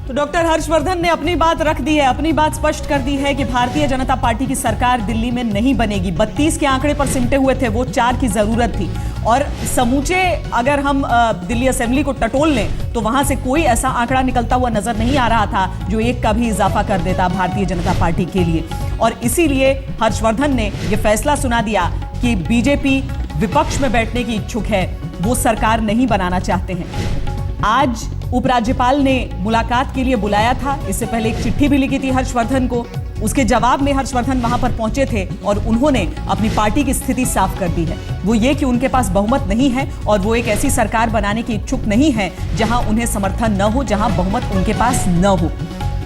तो डॉक्टर हर्षवर्धन ने अपनी बात रख दी है, अपनी बात स्पष्ट कर दी है कि भारतीय जनता पार्टी की सरकार दिल्ली में नहीं बनेगी। 32 के आंकड़े पर सिमटे हुए थे, वो 4 की जरूरत थी। और समूचे अगर हम दिल्ली असेंबली को टटोल लें तो वहां से कोई ऐसा आंकड़ा निकलता हुआ नजर नहीं आ रहा था जो 1 का भी इजाफा कर देता भारतीय जनता पार्टी के लिए। और इसीलिए हर्षवर्धन ने यह फैसला सुना दिया कि बीजेपी विपक्ष में बैठने की इच्छुक है, वो सरकार नहीं बनाना चाहते हैं। आज उपराज्यपाल ने मुलाकात के लिए बुलाया था, इससे पहले एक चिट्ठी भी लिखी थी हर्षवर्धन को। उसके जवाब में हर्षवर्धन वहां पर पहुंचे थे और उन्होंने अपनी पार्टी की स्थिति साफ कर दी है। वो ये कि उनके पास बहुमत नहीं है और वो एक ऐसी सरकार बनाने की इच्छुक नहीं है जहां उन्हें समर्थन न हो, जहां बहुमत उनके पास न हो।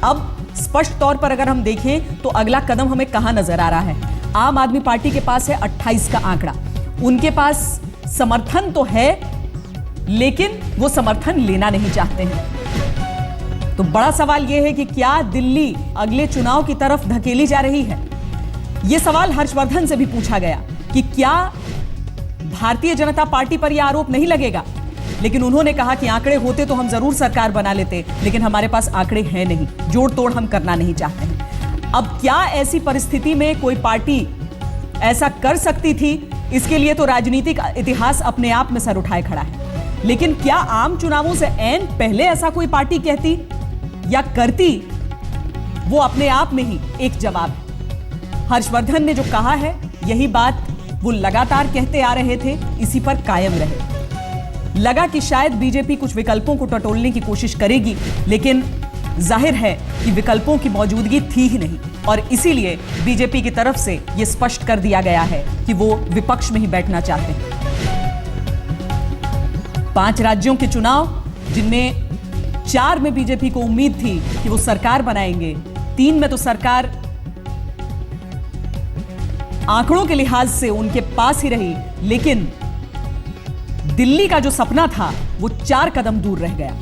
अब स्पष्ट तौर पर अगर हम देखें तो अगला कदम हमें कहां नजर आ रहा है। आम आदमी पार्टी के पास है 28 का आंकड़ा, उनके पास समर्थन तो है लेकिन वो समर्थन लेना नहीं चाहते हैं। तो बड़ा सवाल यह है कि क्या दिल्ली अगले चुनाव की तरफ धकेली जा रही है। यह सवाल हर्षवर्धन से भी पूछा गया कि क्या भारतीय जनता पार्टी पर यह आरोप नहीं लगेगा, लेकिन उन्होंने कहा कि आंकड़े होते तो हम जरूर सरकार बना लेते, लेकिन हमारे पास आंकड़े हैं नहीं, जोड़ तोड़ हम करना नहीं चाहते हैं। अब क्या ऐसी परिस्थिति में कोई पार्टी ऐसा कर सकती थी, इसके लिए तो राजनीतिक इतिहास अपने आप में सर उठाए खड़ा है। लेकिन क्या आम चुनावों से ऐन पहले ऐसा कोई पार्टी कहती या करती, वो अपने आप में ही एक जवाब है। हर्षवर्धन ने जो कहा है यही बात वो लगातार कहते आ रहे थे, इसी पर कायम रहे। लगा कि शायद बीजेपी कुछ विकल्पों को टटोलने की कोशिश करेगी, लेकिन जाहिर है कि विकल्पों की मौजूदगी थी ही नहीं और इसीलिए बीजेपी की तरफ से यह स्पष्ट कर दिया गया है कि वो विपक्ष में ही बैठना चाहते हैं। 5 राज्यों के चुनाव, जिनमें 4 में बीजेपी को उम्मीद थी कि वो सरकार बनाएंगे, 3 में तो सरकार आंकड़ों के लिहाज से उनके पास ही रही, लेकिन दिल्ली का जो सपना था वो 4 कदम दूर रह गया।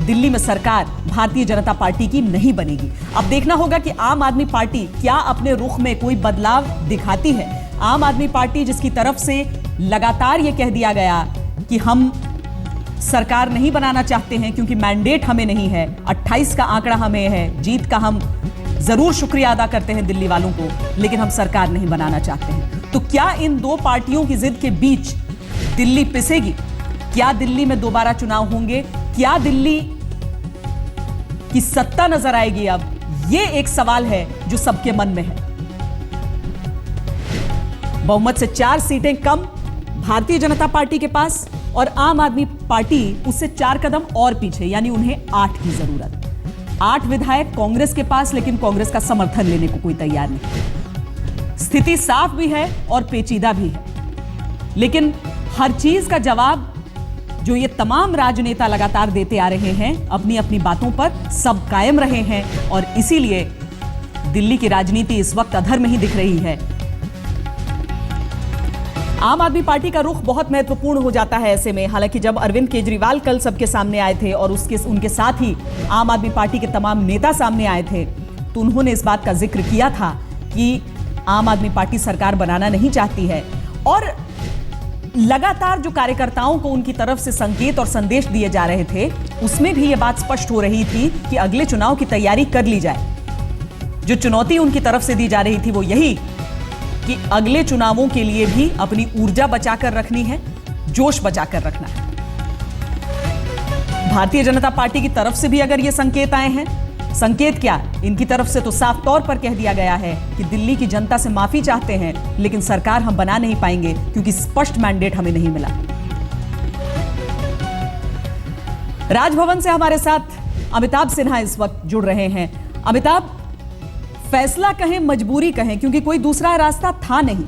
दिल्ली में सरकार भारतीय जनता पार्टी की नहीं बनेगी। अब देखना होगा कि आम आदमी पार्टी क्या अपने रुख में कोई बदलाव दिखाती है। आम आदमी पार्टी जिसकी तरफ से लगातार यह कह दिया गया कि हम सरकार नहीं बनाना चाहते हैं क्योंकि मैंडेट हमें नहीं है, 28 का आंकड़ा हमें है, जीत का हम जरूर शुक्रिया अदा करते हैं दिल्ली वालों को, लेकिन हम सरकार नहीं बनाना चाहते हैं। तो क्या इन 2 पार्टियों की जिद के बीच दिल्ली पिसेगी? क्या दिल्ली में दोबारा चुनाव होंगे? क्या दिल्ली की सत्ता नजर आएगी? अब यह एक सवाल है जो सबके मन में है। बहुमत से 4 सीटें कम भारतीय जनता पार्टी के पास और आम आदमी पार्टी उससे 4 कदम और पीछे, यानी उन्हें 8 की जरूरत। 8 विधायक कांग्रेस के पास, लेकिन कांग्रेस का समर्थन लेने को कोई तैयार नहीं। स्थिति साफ भी है और पेचीदा भी है, लेकिन हर चीज का जवाब जो ये तमाम राजनेता लगातार देते आ रहे हैं अपनी अपनी बातों पर, सब कायम रहे हैं और इसीलिए दिल्ली की राजनीति इस वक्त अधर में ही दिख रही है। आम आदमी पार्टी का रुख बहुत महत्वपूर्ण हो जाता है ऐसे में। हालांकि जब अरविंद केजरीवाल कल सबके सामने आए थे और उनके साथ ही आम आदमी पार्टी के तमाम नेता सामने आए थे, तो उन्होंने इस बात का जिक्र किया था कि आम आदमी पार्टी सरकार बनाना नहीं चाहती है। और लगातार जो कार्यकर्ताओं को उनकी तरफ से संकेत और संदेश दिए जा रहे थे, उसमें भी यह बात स्पष्ट हो रही थी कि अगले चुनाव की तैयारी कर ली जाए। जो चुनौती उनकी तरफ से दी जा रही थी वो यही कि अगले चुनावों के लिए भी अपनी ऊर्जा बचाकर रखनी है, जोश बचाकर रखना है। भारतीय जनता पार्टी की तरफ से भी अगर ये संकेत आए हैं, संकेत क्या, इनकी तरफ से तो साफ तौर पर कह दिया गया है कि दिल्ली की जनता से माफी चाहते हैं, लेकिन सरकार हम बना नहीं पाएंगे क्योंकि स्पष्ट मैंडेट हमें नहीं मिला। राजभवन से हमारे साथ अमिताभ सिन्हा इस वक्त जुड़ रहे हैं। अमिताभ, फैसला कहें मजबूरी कहें, क्योंकि कोई दूसरा रास्ता था नहीं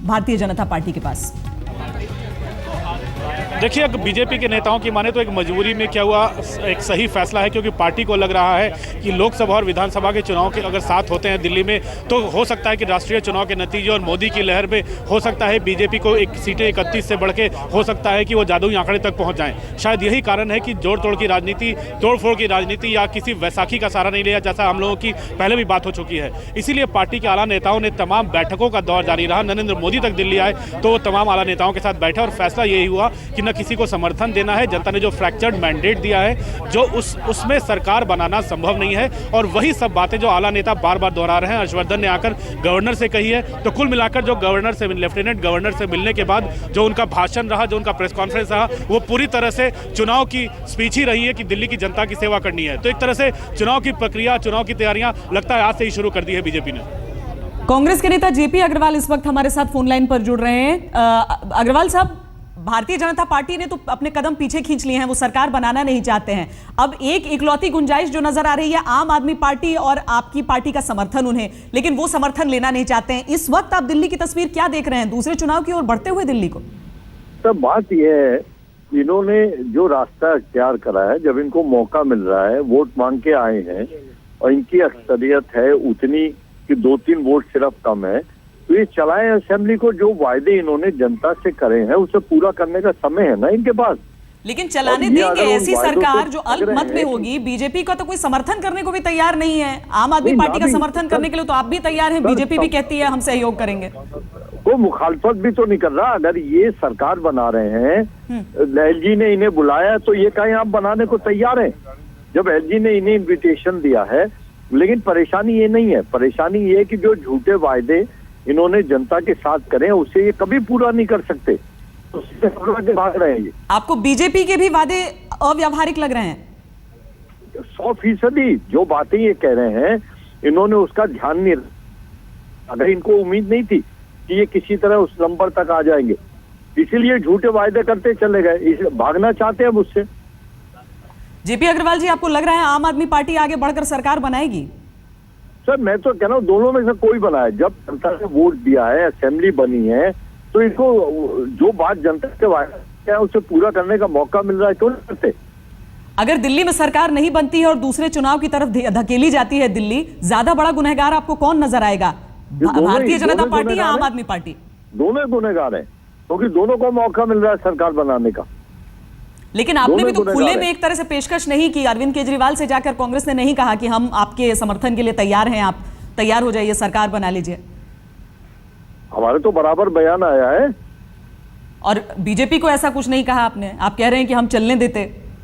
भारतीय जनता पार्टी के पास। देखिए, बीजेपी के नेताओं की माने तो एक मजबूरी में क्या हुआ, एक सही फैसला है, क्योंकि पार्टी को लग रहा है कि लोकसभा और विधानसभा के चुनाव के अगर साथ होते हैं दिल्ली में, तो हो सकता है कि राष्ट्रीय चुनाव के नतीजे और मोदी की लहर में हो सकता है बीजेपी को एक सीटें 31 से बढ़ के हो सकता है कि वो जादुई आंकड़े तक पहुंच जाएं। शायद यही कारण है कि जोड़ तोड़ की राजनीति, तोड़फोड़ की राजनीति या किसी वैसाखी का सहारा नहीं लिया, जैसा हम लोगों की पहले भी बात हो चुकी है। इसीलिए पार्टी के आला नेताओं ने तमाम बैठकों का दौर जारी रहा। नरेंद्र मोदी तक दिल्ली आए तो वो तमाम आला नेताओं के साथ बैठे और फैसला यही हुआ कि न किसी को समर्थन देना है। जनता ने जो फ्रैक्चर्ड मैंडेट दिया है, जो उसमें सरकार बनाना संभव नहीं है, और वही सब बातें जो आला नेता बार बार दोहरा रहे हैं। हर्षवर्धन ने आकर गवर्नर से कही है, तो कुल मिलाकर जो गवर्नर से, लेफ्टिनेंट गवर्नर से मिलने के बाद जो उनका भाषण रहा, जो उनका प्रेस कॉन्फ्रेंस रहा, वो पूरी तरह से चुनाव की स्पीच ही रही है कि दिल्ली की जनता की सेवा करनी है। तो एक तरह से चुनाव की प्रक्रिया, चुनाव की तैयारियां लगता है आज से ही शुरू कर दी है बीजेपी ने। कांग्रेस के नेता जेपी अग्रवाल इस वक्त हमारे साथ फोन लाइन पर जुड़ रहे हैं। अग्रवाल साहब, भारतीय जनता पार्टी ने तो अपने कदम पीछे खींच लिए हैं, वो सरकार बनाना नहीं चाहते हैं। अब एक इकलौती गुंजाइश जो नजर आ रही है, आम आदमी पार्टी और आपकी पार्टी का समर्थन उन्हें, लेकिन वो समर्थन लेना नहीं चाहते हैं। इस वक्त आप दिल्ली की तस्वीर क्या देख रहे हैं, दूसरे चुनाव की ओर बढ़ते हुए दिल्ली को? तो बात यह है, इन्होंने जो रास्ता अख्तियार करा है, जब इनको मौका मिल रहा है, वोट मांग के आए हैं और इनकी अक्सरियत है उतनी कि 2-3 वोट सिर्फ कम है, तो ये चलाएं असेंबली को। जो वायदे इन्होंने जनता से करे हैं उसे पूरा करने का समय है ना इनके पास। लेकिन चलाने देंगे ऐसी सरकार जो अल्पमत में होगी? बीजेपी का तो कोई समर्थन करने को भी तैयार नहीं है। आम आदमी पार्टी का समर्थन करने के लिए तो आप भी तैयार हैं, बीजेपी भी कहती है हम सहयोग करेंगे। वो मुखालफत भी तो नहीं कर रहा। अगर ये सरकार बना रहे हैं, एलजी ने इन्हें बुलाया तो ये कहें आप बनाने को तैयार हैं, जब एलजी ने इन्हें इन्विटेशन दिया है। लेकिन परेशानी ये नहीं है, परेशानी ये है कि जो झूठे वायदे इन्होंने जनता के साथ करे हैं उसे ये कभी पूरा नहीं कर सकते, तो उससे भाग रहे हैं ये। आपको बीजेपी के भी वादे अव्यावहारिक लग रहे हैं? 100% जो बातें ये कह रहे हैं इन्होंने उसका ध्यान नहीं रखा। अगर इनको उम्मीद नहीं थी कि ये किसी तरह उस नंबर तक आ जाएंगे, इसीलिए झूठे वायदे करते चले गए, भागना चाहते हैं मुझसे। जेपी अग्रवाल जी, आपको लग रहा है आम आदमी पार्टी आगे बढ़कर सरकार बनाएगी? सर मैं तो कह रहा हूँ दोनों में से कोई बना है। जब जनता ने वोट दिया है, असेंबली बनी है, तो इनको जो बात जनता के वायदा है उसे पूरा करने का मौका मिल रहा है, क्यों नहीं करते? अगर दिल्ली में सरकार नहीं बनती है और दूसरे चुनाव की तरफ धकेली जाती है दिल्ली, ज्यादा बड़ा गुनहगार आपको कौन नजर आएगा, भारतीय जनता पार्टी या आम आदमी पार्टी? दोनों गुनहगार हैं, क्योंकि दोनों को मौका मिल रहा है सरकार बनाने का। लेकिन आपने भी तो खुले में एक तरह से पेशकश नहीं की। अरविंद केजरीवाल से जाकर कांग्रेस ने नहीं कहा कि हम आपके समर्थन के लिए तैयार हैं, आप तैयार हो जाइए, सरकार बना लीजिए। हमारे तो बराबर बयान आया है। और बीजेपी को ऐसा कुछ नहीं कहा आपने? आप कह रहे हैं कि हम चलने देते,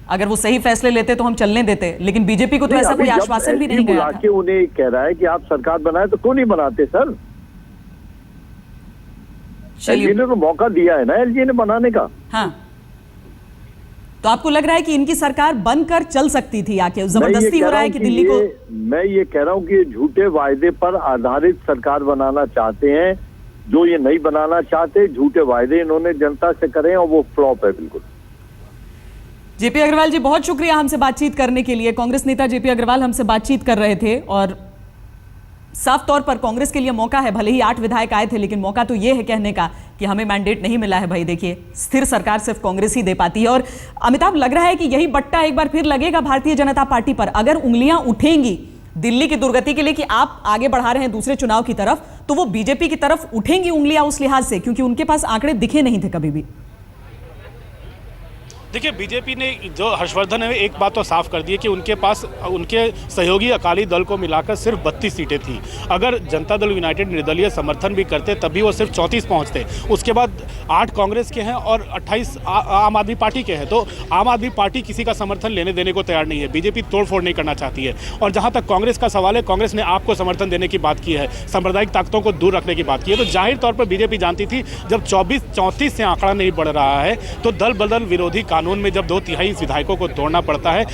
अगर वो सही फैसले लेते तो हम चलने देते, लेकिन बीजेपी को तो ऐसा कोई आश्वासन भी नहीं गया था। उन्हें कह रहा है कि आप सरकार बनाए, तो क्यों नहीं बनाते सर? एलजी ने तो मौका दिया है ना, एलजी ने बनाने का। हाँ, तो आपको लग रहा है कि इनकी सरकार बनकर चल सकती थी आके? जबरदस्ती हो रहा है कि दिल्ली को? मैं ये कह रहा हूं कि झूठे वायदे पर आधारित सरकार बनाना चाहते हैं, जो ये नहीं बनाना चाहते। झूठे वायदे इन्होंने जनता से करे और वो फ्लॉप है बिल्कुल। जेपी अग्रवाल जी, बहुत शुक्रिया हमसे बातचीत करने के लिए। कांग्रेस नेता जेपी अग्रवाल हमसे बातचीत कर रहे थे, और साफ तौर पर कांग्रेस के लिए मौका है। भले ही 8 विधायक आए थे, लेकिन मौका तो यह है कहने का कि हमें मैंडेट नहीं मिला है। भाई देखिए, स्थिर सरकार सिर्फ कांग्रेस ही दे पाती है। और अमिताभ, लग रहा है कि यही बट्टा एक बार फिर लगेगा भारतीय जनता पार्टी पर। अगर उंगलियां उठेंगी दिल्ली की दुर्गति के लिए कि आप आगे बढ़ा रहे हैं दूसरे चुनाव की तरफ, तो वो बीजेपी की तरफ उठेंगी उंगलियां उस लिहाज से, क्योंकि उनके पास आंकड़े दिखे नहीं थे कभी भी। देखिए, बीजेपी ने, जो हर्षवर्धन ने एक बात तो साफ कर दी है कि उनके पास उनके सहयोगी अकाली दल को मिलाकर सिर्फ 32 सीटें थी। अगर जनता दल यूनाइटेड निर्दलीय समर्थन भी करते तभी वो सिर्फ 34 पहुंचते। उसके बाद 8 कांग्रेस के हैं और 28 आम आदमी पार्टी के हैं। तो आम आदमी पार्टी किसी का समर्थन लेने देने को तैयार नहीं है। बीजेपी तोड़फोड़ नहीं करना चाहती है। और जहां तक कांग्रेस का सवाल है, कांग्रेस ने आपको समर्थन देने की बात की है, सांप्रदायिक ताकतों को दूर रखने की बात की है। तो जाहिर तौर पर बीजेपी जानती थी जब 34 से आंकड़ा नहीं बढ़ रहा है, तो दल बदल विरोधी कानून में जब 2/3 विधायकों को तोड़ना पड़ता है,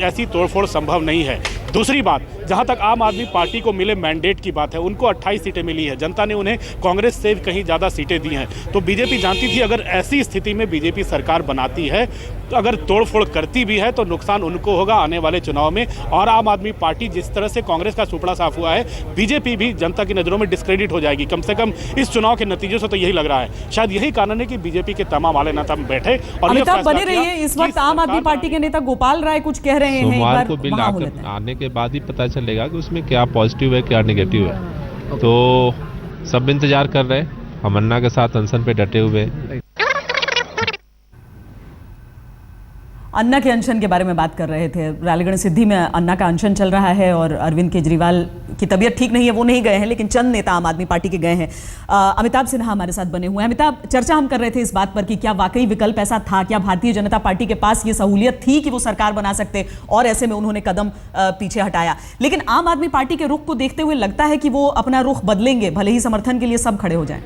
ऐसी तोड़फोड़ संभव नहीं है। दूसरी बात, जहां तक आम आदमी पार्टी को मिले मैंडेट की बात है, उनको 28 सीटें मिली है। जनता ने उन्हें कांग्रेस से कहीं ज़्यादा सीटें दी हैं। तो बीजेपी जानती थी अगर ऐसी स्थिति में बीजेपी सरकार बनाती है, तो अगर तोड़फोड़ करती भी है तो नुकसान उनको होगा आने वाले चुनाव में। और आम आदमी पार्टी जिस तरह से कांग्रेस का सुपड़ा साफ हुआ है, बीजेपी भी जनता की नज़रों में डिस्क्रेडिट हो जाएगी। कम से कम इस चुनाव के नतीजों से तो यही लग रहा है। शायद यही कारण है कि बीजेपी के तमाम वाले नेता बैठे और अमिताभ बने रहिए। इस वक्त आम आदमी पार्टी के नेता गोपाल राय कुछ कह रहे हैं। सोमवार को बिल आने के बाद ही पता चलेगा कि उसमें क्या पॉजिटिव है क्या नेगेटिव है। तो सब इंतजार कर रहे हैं, हम अन्ना के साथ अनशन पे डटे हुए हैं। अन्ना के अनशन के बारे में बात कर रहे थे। रालीगढ़ सिद्धि में अन्ना का अनशन चल रहा है और अरविंद केजरीवाल की तबीयत ठीक नहीं है वो नहीं गए हैं, लेकिन चंद नेता आम आदमी पार्टी के गए हैं। अमिताभ सिन्हा हमारे साथ बने हुए हैं। अमिताभ, चर्चा हम कर रहे थे इस बात पर कि क्या वाकई विकल्प ऐसा था, क्या भारतीय जनता पार्टी के पास ये सहूलियत थी कि वो सरकार बना सकते, और ऐसे में उन्होंने कदम पीछे हटाया। लेकिन आम आदमी पार्टी के रुख को देखते हुए लगता है कि वो अपना रुख बदलेंगे, भले ही समर्थन के लिए सब खड़े हो जाएं।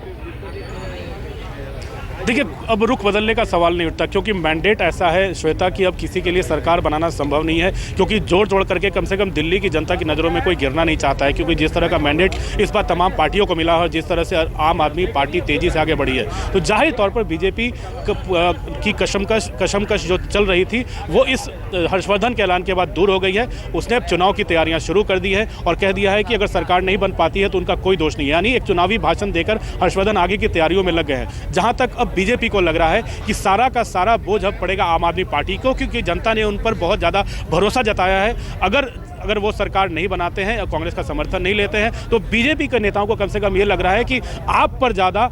देखिए, अब रुख बदलने का सवाल नहीं उठता, क्योंकि मैंडेट ऐसा है श्वेता कि अब किसी के लिए सरकार बनाना संभव नहीं है, क्योंकि जोड़ तोड़ करके कम से कम दिल्ली की जनता की नज़रों में कोई गिरना नहीं चाहता है, क्योंकि जिस तरह का मैंडेट इस बार तमाम पार्टियों को मिला है, जिस तरह से आम आदमी पार्टी तेज़ी से आगे बढ़ी है, तो जाहिर तौर पर बीजेपी की कशमकश जो चल रही थी वो इस हर्षवर्धन के ऐलान के बाद दूर हो गई है। उसने अब चुनाव की तैयारियाँ शुरू कर दी है और कह दिया है कि अगर सरकार नहीं बन पाती है तो उनका कोई दोष नहीं है, यानी एक चुनावी भाषण देकर हर्षवर्धन आगे की तैयारियों में लग गए हैं। जहाँ तक अब बीजेपी को लग रहा है कि सारा का सारा बोझ अब पड़ेगा आम आदमी पार्टी को, क्योंकि जनता ने उन पर बहुत ज़्यादा भरोसा जताया है। अगर वो सरकार नहीं बनाते हैं, कांग्रेस का समर्थन नहीं लेते हैं, तो बीजेपी के नेताओं को कम से कम ये लग रहा है कि आप पर ज़्यादा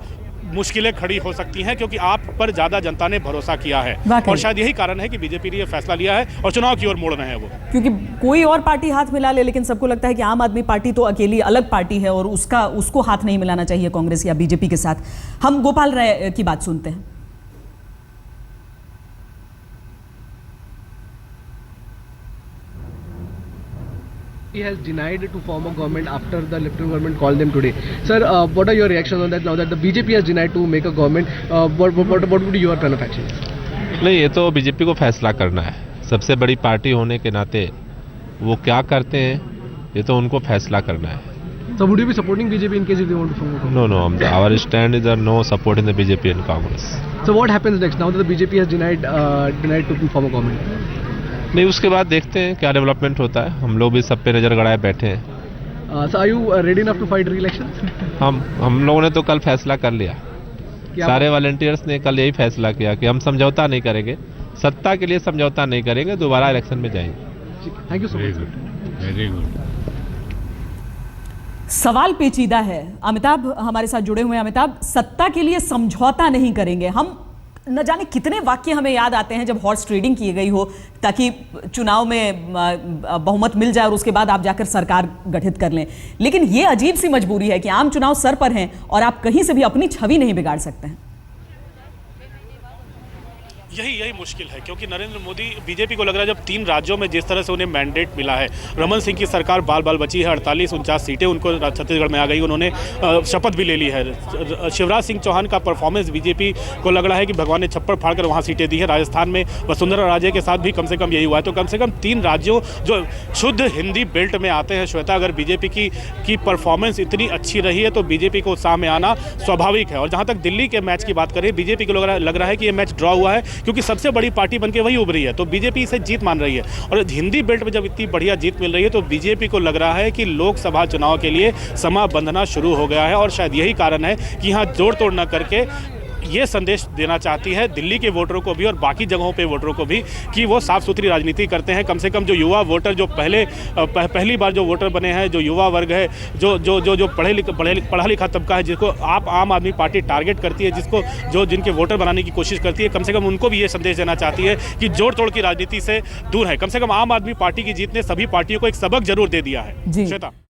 मुश्किलें खड़ी हो सकती हैं, क्योंकि आप पर ज़्यादा जनता ने भरोसा किया है। और शायद यही कारण है कि बीजेपी ने ये फैसला लिया है और चुनाव की ओर मोड़ रहे हैं वो, क्योंकि कोई और पार्टी हाथ मिला ले, लेकिन सबको लगता है कि आम आदमी पार्टी तो अकेली अलग पार्टी है और उसको हाथ नहीं मिलाना चाहिए कांग्रेस या बीजेपी के साथ। हम गोपाल राय की बात सुनते हैं। He has denied to form a government after the Lieutenant government called them today. Sir, what are your reactions on that now that the BJP has denied to make a government? What would be your plan of action? नहीं, ये तो BJP को फैसला करना है। सबसे बड़ी party होने के नाते वो क्या करते हैं ये तो उनको फैसला करना है। So would you be supporting BJP in case if they want to form a government? No. Our stand is no support in the BJP and Congress. So what happens next now that the BJP has denied to form a government? नहीं, उसके बाद देखते हैं क्या development होता है। हम लोग भी सब पे नज़र गड़ाए बैठे हैं। So are you ready enough to fight re-elections? हम लोगों ने तो कल फैसला कर लिया, सारे वॉलंटियर्स ने कल यही फैसला किया कि हम समझौता नहीं करेंगे, सत्ता के लिए समझौता नहीं करेंगे, दोबारा इलेक्शन में जाएंगे। Thank you so much. Very good. सवाल पेचीदा है। अमिताभ हमारे साथ जुड़े हुए हैं। अमिताभ, सत्ता के लिए समझौता नहीं करेंगे, हम न जाने कितने वाक्य हमें याद आते हैं जब हॉर्स ट्रेडिंग की गई हो ताकि चुनाव में बहुमत मिल जाए और उसके बाद आप जाकर सरकार गठित कर लें। लेकिन ये अजीब सी मजबूरी है कि आम चुनाव सर पर हैं और आप कहीं से भी अपनी छवि नहीं बिगाड़ सकते हैं। यही मुश्किल है, क्योंकि नरेंद्र मोदी, बीजेपी को लग रहा है जब 3 राज्यों में जिस तरह से उन्हें मैंडेट मिला है, रमन सिंह की सरकार बाल बची है, 48-49 सीटें उनको छत्तीसगढ़ में आ गई, उन्होंने शपथ भी ले ली है। शिवराज सिंह चौहान का परफॉर्मेंस बीजेपी को लग रहा है कि भगवान ने छप्पर फाड़ कर वहाँ सीटें दी है। राजस्थान में वसुंधरा राजे के साथ भी कम से कम यही हुआ है। तो कम से कम 3 राज्यों जो शुद्ध हिंदी बेल्ट में आते हैं, श्वेता, अगर बीजेपी की परफॉर्मेंस इतनी अच्छी रही है तो बीजेपी को उत्साह में आना स्वाभाविक है। और जहाँ तक दिल्ली के मैच की बात करें, बीजेपी को लग रहा है कि ये मैच ड्रॉ हुआ है, क्योंकि सबसे बड़ी पार्टी बनके वही उभरी है, तो बीजेपी इसे जीत मान रही है। और हिंदी बेल्ट में जब इतनी बढ़िया जीत मिल रही है तो बीजेपी को लग रहा है कि लोकसभा चुनाव के लिए समा बंधना शुरू हो गया है। और शायद यही कारण है कि यहाँ जोड़ तोड़ न करके ये संदेश देना चाहती है दिल्ली के वोटरों को भी और बाकी जगहों पे वोटरों को भी कि वो साफ सुथरी राजनीति करते हैं। कम से कम जो युवा वोटर, जो पहली बार जो वोटर बने हैं, जो युवा वर्ग है, जो पढ़ा लिखा तबका है, जिसको आप आम आदमी पार्टी टारगेट करती है, जिनके वोटर बनाने की कोशिश करती है, कम से कम उनको भी ये संदेश देना चाहती है कि जोड़ तोड़ की राजनीति से दूर है। कम से कम आम आदमी पार्टी की जीत ने सभी पार्टियों को एक सबक जरूर दे दिया है। श्वेता।